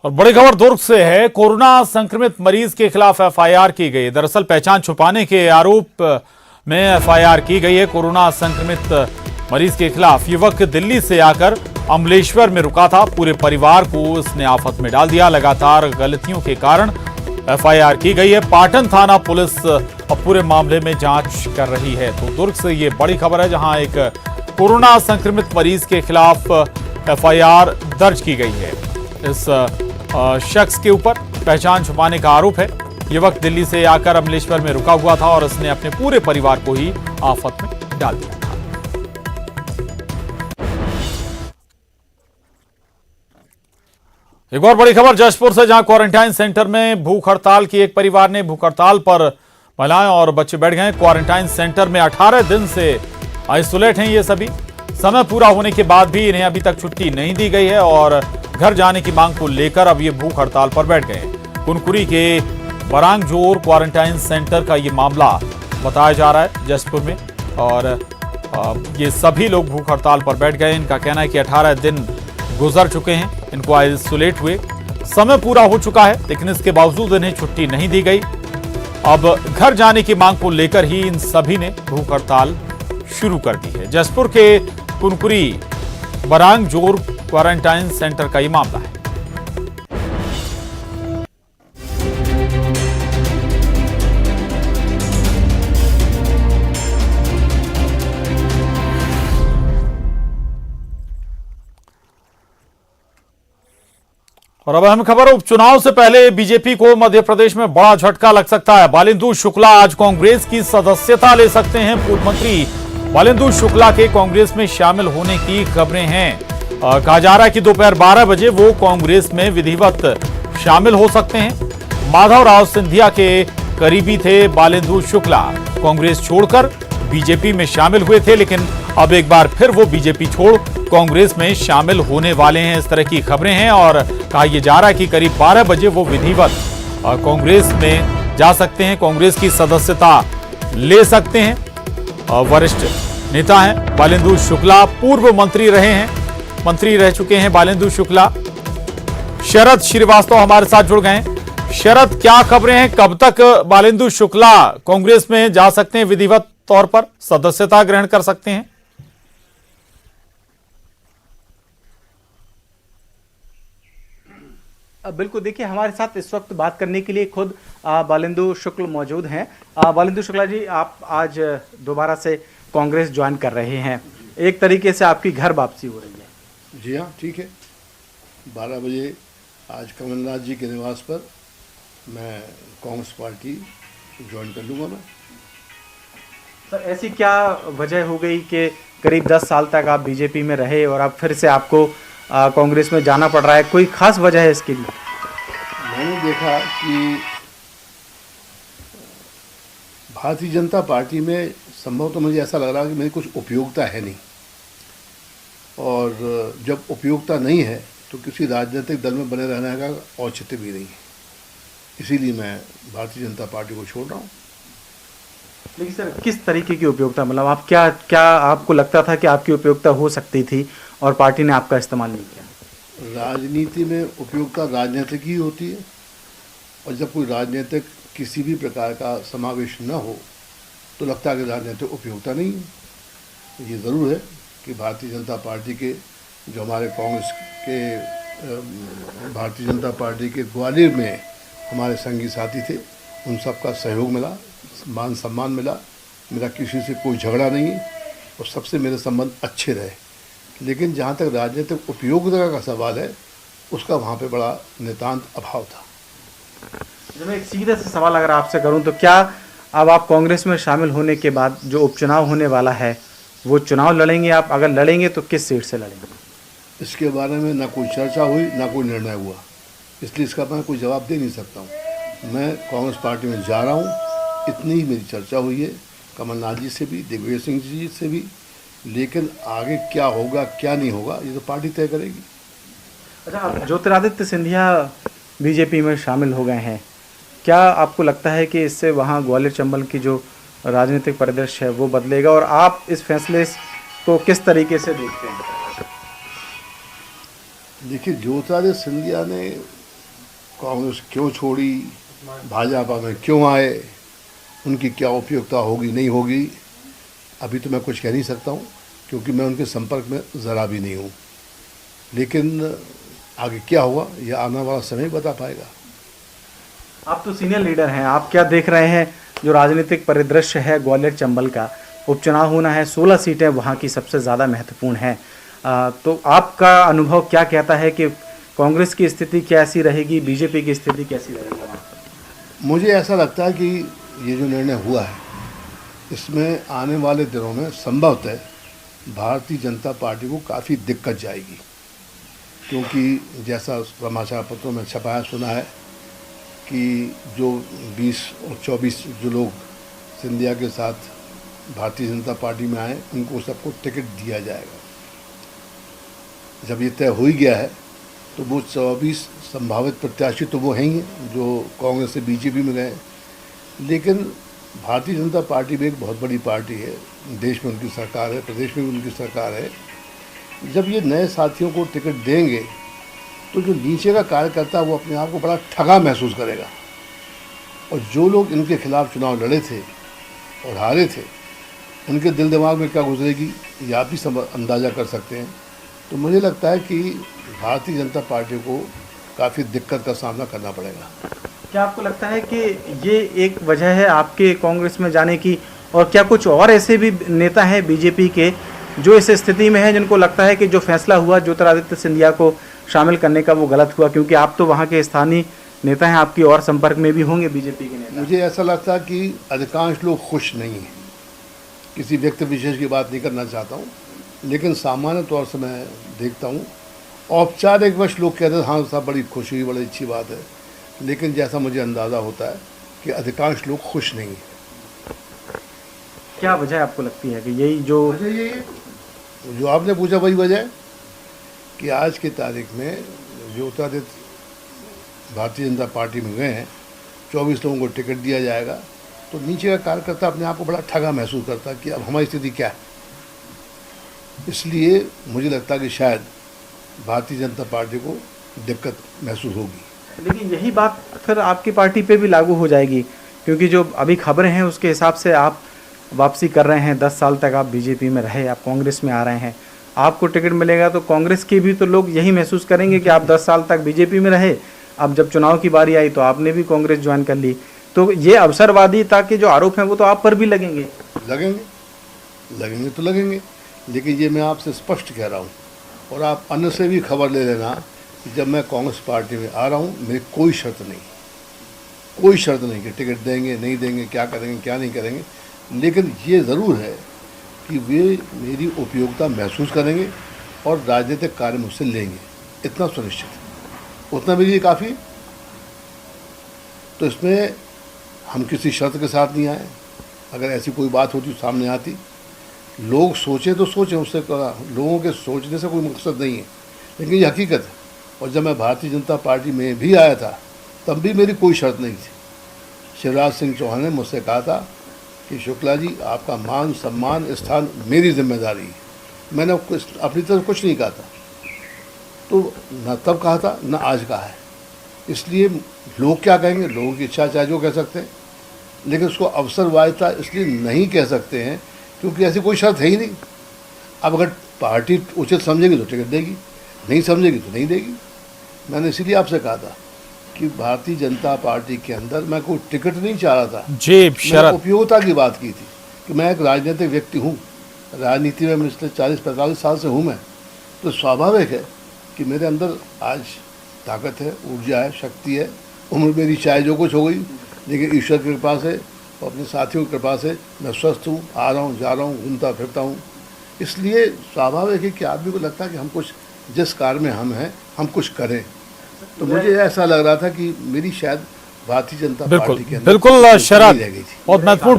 और बड़ी खबर दुर्ग से है। कोरोना संक्रमित मरीज के खिलाफ एफआईआर की गई। दरअसल पहचान छुपाने के आरोप में एफआईआर की गई है। कोरोना संक्रमित मरीज के खिलाफ युवक दिल्ली से आकर अमलेश्वर में रुका था। पूरे परिवार को इसने आफत में डाल दिया। लगातार गलतियों के कारण एफआईआर की गई है। पाटन थाना पुलिस अब पूरे मामले में जांच कर रही है। तो दुर्ग से ये बड़ी खबर है, जहां एक कोरोना संक्रमित मरीज के खिलाफ एफआईआर दर्ज की गई है। इस शख्स के ऊपर पहचान छुपाने का आरोप है। युवक दिल्ली से आकर अमलेश्वर में रुका हुआ था और उसने अपने पूरे परिवार को ही आफत में डाल दिया था। एक और बड़ी खबर जशपुर से, जहां क्वारंटाइन सेंटर में भूख हड़ताल की। एक परिवार ने भूख हड़ताल पर महिलाएं और बच्चे बैठ गए। क्वारंटाइन सेंटर में 18 दिन से आइसोलेट हैं ये सभी। समय पूरा होने के बाद भी इन्हें अभी तक छुट्टी नहीं दी गई है और घर जाने की मांग को लेकर अब ये भूख हड़ताल पर बैठ गए। कुनकुरी के बरांगजोर क्वारंटाइन सेंटर का ये मामला बताया जा रहा है जशपुर में, और ये सभी लोग भूख हड़ताल पर बैठ गए। इनका कहना है कि 18 दिन गुजर चुके हैं, इनको आइसोलेट हुए, समय पूरा हो चुका है, लेकिन इसके बावजूद इन्हें छुट्टी नहीं दी गई। अब घर जाने की मांग को लेकर ही इन सभी ने भूख हड़ताल शुरू कर दी है। जशपुर के कुनकुरी बरांगजोर क्वारंटाइन सेंटर का ये मामला है। और अब अहम खबर, उपचुनाव से पहले बीजेपी को मध्य प्रदेश में बड़ा झटका लग सकता है। बालेंदु शुक्ला आज कांग्रेस की सदस्यता ले सकते हैं। पूर्व मंत्री बालेंदु शुक्ला के कांग्रेस में शामिल होने की खबरें हैं। कहा जा रहा है कि दोपहर 12 बजे वो कांग्रेस में विधिवत शामिल हो सकते हैं। माधवराव सिंधिया के करीबी थे बालेंदु शुक्ला। कांग्रेस छोड़कर बीजेपी में शामिल हुए थे, लेकिन अब एक बार फिर वो बीजेपी छोड़ कांग्रेस में शामिल होने वाले हैं, इस तरह की खबरें हैं। और कहा यह जा रहा है कि करीब 12 बजे वो विधिवत कांग्रेस में जा सकते हैं, कांग्रेस की सदस्यता ले सकते हैं। वरिष्ठ नेता हैं बालेंदु शुक्ला, पूर्व मंत्री रहे हैं, मंत्री रह चुके हैं बालेंदु शुक्ला। शरद श्रीवास्तव हमारे साथ जुड़ गए हैं। शरद, क्या खबरें हैं, कब तक बालेंदु शुक्ला कांग्रेस में जा सकते हैं, विधिवत तौर पर सदस्यता ग्रहण कर सकते हैं? बिल्कुल, देखिए हमारे साथ इस वक्त बात करने के लिए खुद बालेंदु शुक्ल मौजूद हैं। बालेंदु शुक्ला जी, आप आज दोबारा से कांग्रेस ज्वाइन कर रहे हैं, एक तरीके से आपकी घर वापसी हो रही है। जी हाँ, ठीक है। 12 बजे आज कमलनाथ जी के निवास पर मैं कांग्रेस पार्टी ज्वाइन कर लूँगा। मैं सर, ऐसी क्या वजह हो गई कि करीब 10 साल तक आप बीजेपी में रहे और अब फिर से आपको कांग्रेस में जाना पड़ रहा है? कोई खास वजह है इसके लिए? मैंने देखा कि भारतीय जनता पार्टी में संभवतः मुझे ऐसा लग रहा है कि मेरी कुछ उपयोगिता है नहीं, और जब उपयोगिता नहीं है तो किसी राजनीतिक दल में बने रहने का औचित्य भी नहीं है। इसीलिए मैं भारतीय जनता पार्टी को छोड़ रहा हूँ। लेकिन सर, किस तरीके की उपयोगिता, मतलब आप क्या आपको लगता था कि आपकी उपयोगिता हो सकती थी और पार्टी ने आपका इस्तेमाल नहीं किया? राजनीति में उपयोगिता राजनीतिक ही होती है, और जब कोई राजनीतिक किसी भी प्रकार का समावेश न हो तो लगता है कि राजनीतिक उपयोगिता नहीं है। ये ज़रूर है कि भारतीय जनता पार्टी के जो हमारे कांग्रेस के भारतीय जनता पार्टी के ग्वालियर में हमारे संगी साथी थे, उन सब का सहयोग मिला, मान सम्मान मिला। मेरा किसी से कोई झगड़ा नहीं और सबसे मेरे संबंध अच्छे रहे। लेकिन जहाँ तक राजनीतिक उपयोगिता का सवाल है, उसका वहाँ पे बड़ा नितांत अभाव था। मैं एक सीधा सा सवाल अगर आपसे करूं तो क्या अब आप कांग्रेस में शामिल होने के बाद जो उपचुनाव होने वाला है वो चुनाव लड़ेंगे आप? अगर लड़ेंगे तो किस सीट से लड़ेंगे? इसके बारे में ना कोई चर्चा हुई, ना कोई निर्णय हुआ, इसलिए इसका मैं कोई जवाब दे नहीं सकता हूँ। मैं कांग्रेस पार्टी में जा रहा हूँ, इतनी ही मेरी चर्चा हुई है कमलनाथ जी से भी, दिग्विजय सिंह जी से भी। लेकिन आगे क्या होगा क्या नहीं होगा ये तो पार्टी तय करेगी। अच्छा, ज्योतिरादित्य सिंधिया बीजेपी में शामिल हो गए हैं, क्या आपको लगता है कि इससे वहाँ ग्वालियर चंबल की जो राजनीतिक परिदृश्य है वो बदलेगा, और आप इस फैसले को किस तरीके से देखते हैं? देखिए, ज्योतिरादित्य सिंधिया ने कांग्रेस क्यों छोड़ी, भाजपा में क्यों आए, उनकी क्या उपयोगिता होगी नहीं होगी, अभी तो मैं कुछ कह नहीं सकता हूँ, क्योंकि मैं उनके संपर्क में ज़रा भी नहीं हूँ। लेकिन आगे क्या हुआ यह आने वाला समय बता पाएगा। आप तो सीनियर लीडर हैं, आप क्या देख रहे हैं जो राजनीतिक परिदृश्य है ग्वालियर चंबल का? उपचुनाव होना है, 16 सीटें वहाँ की सबसे ज़्यादा महत्वपूर्ण हैं। तो आपका अनुभव क्या कहता है कि कांग्रेस की स्थिति कैसी रहेगी, बीजेपी की स्थिति कैसी रहेगी वहाँ पर? मुझे ऐसा लगता है कि ये जो निर्णय हुआ है इसमें आने वाले दिनों में संभवतः भारतीय जनता पार्टी को काफ़ी दिक्कत जाएगी, क्योंकि जैसा समाचार पत्रों में छपाया सुना है कि जो 20 और 24 जो लोग सिंधिया के साथ भारतीय जनता पार्टी में आए उनको सबको टिकट दिया जाएगा। जब ये तय हो ही गया है तो वो 24 संभावित प्रत्याशी तो वो हैं ही जो कांग्रेस से बीजेपी में गए, लेकिन भारतीय जनता पार्टी भी एक बहुत बड़ी पार्टी है, देश में उनकी सरकार है, प्रदेश में भी उनकी सरकार है। जब ये नए साथियों को टिकट देंगे तो जो नीचे का कार्यकर्ता वो अपने आप को बड़ा ठगा महसूस करेगा, और जो लोग इनके खिलाफ चुनाव लड़े थे और हारे थे उनके दिल दिमाग में क्या गुजरेगी ये आप ही अंदाज़ा कर सकते हैं। तो मुझे लगता है कि भारतीय जनता पार्टी को काफ़ी दिक्कत का सामना करना पड़ेगा। क्या आपको लगता है कि ये एक वजह है आपके कांग्रेस में जाने की, और क्या कुछ और ऐसे भी नेता हैं बीजेपी के जो इस स्थिति में हैं जिनको लगता है कि जो फैसला हुआ ज्योतिरादित्य सिंधिया को शामिल करने का वो गलत हुआ? क्योंकि आप तो वहाँ के स्थानीय नेता हैं, आपकी और संपर्क में भी होंगे बीजेपी के नेता। मुझे ऐसा लगता है कि अधिकांश लोग खुश नहीं हैं। किसी व्यक्ति विशेष की बात नहीं करना चाहता हूँ, लेकिन सामान्य तौर से मैं देखता हूँ औपचारिक वश लोग कहते हैं हाँ साहब बड़ी खुशी हुई, बड़ी अच्छी बात है, लेकिन जैसा मुझे अंदाज़ा होता है कि अधिकांश लोग खुश नहीं हैं। क्या वजह आपको लगती है कि यही जो जो आपने पूछा वही वजह है कि आज की तारीख में ज्योतिरादित्य भारतीय जनता पार्टी में गए हैं, 24 लोगों को टिकट दिया जाएगा, तो नीचे का कार्यकर्ता अपने आप को बड़ा ठगा महसूस करता है कि अब हमारी स्थिति क्या है। इसलिए मुझे लगता है कि शायद भारतीय जनता पार्टी को दिक्कत महसूस होगी। लेकिन यही बात फिर आपकी पार्टी पे भी लागू हो जाएगी, क्योंकि जो अभी खबरें हैं उसके हिसाब से आप वापसी कर रहे हैं। 10 साल तक आप बीजेपी में रहे, आप कांग्रेस में आ रहे हैं, आपको टिकट मिलेगा तो कांग्रेस के भी तो लोग यही महसूस करेंगे कि आप 10 साल तक बीजेपी में रहे, अब जब चुनाव की बारी आई तो आपने भी कांग्रेस ज्वाइन कर ली। तो ये अवसरवादिता के जो आरोप हैं वो तो आप पर भी लगेंगे। लगेंगे तो लगेंगे, लेकिन ये मैं आपसे स्पष्ट कह रहा हूँ, और आप अन्य से भी खबर ले लेना कि जब मैं कांग्रेस पार्टी में आ रहा हूँ मेरी कोई शर्त नहीं कि टिकट देंगे नहीं देंगे, क्या करेंगे क्या नहीं करेंगे, लेकिन ये ज़रूर है कि वे मेरी उपयोगिता महसूस करेंगे और राजनीतिक कार्य मुझसे लेंगे, इतना सुनिश्चित है, उतना मेरे लिए काफ़ी। तो इसमें हम किसी शर्त के साथ नहीं आए। अगर ऐसी कोई बात होती सामने आती, लोग सोचें तो सोचें, उससे लोगों के सोचने से कोई मकसद नहीं है, लेकिन ये हकीकत है। और जब मैं भारतीय जनता पार्टी में भी आया था तब भी मेरी कोई शर्त नहीं थी। शिवराज सिंह चौहान ने मुझसे कहा था कि शुक्ला जी आपका मान सम्मान स्थान मेरी जिम्मेदारी है, मैंने अपनी तरफ कुछ नहीं कहा था, तो न तब कहा था न आज कहा है। इसलिए लोग क्या कहेंगे, लोगों की इच्छा चाहे जो कह सकते हैं, लेकिन उसको अवसरवादिता इसलिए नहीं कह सकते हैं क्योंकि ऐसी कोई शर्त है ही नहीं। अब अगर पार्टी उचित समझेगी तो टिकट देगी, नहीं समझेगी तो नहीं देगी। मैंने इसीलिए आपसे कहा था कि भारतीय जनता पार्टी के अंदर मैं कोई टिकट नहीं चाह रहा था, मैंने उपयोगिता की बात की थी कि मैं एक राजनीतिक व्यक्ति हूँ, राजनीति में पिछले 40-45 साल से हूँ मैं, तो स्वाभाविक है कि मेरे अंदर आज ताकत है, ऊर्जा है, शक्ति है। उम्र मेरी चाहे जो कुछ हो गई, लेकिन ईश्वर की कृपा से और अपने साथियों की कृपा से मैं स्वस्थ हूँ, आ रहा हूँ, जा रहा हूँ, घूमता फिरता हूँ। इसलिए स्वाभाविक है कि आदमी को लगता है कि हम कुछ जिस कार्य में हम हैं हम कुछ करें। तो मुझे ऐसा लग रहा था कि मेरी शायद भारतीय जनता पार्टी के अंदर बिल्कुल शरद, रह गई थी। बहुत महत्वपूर्ण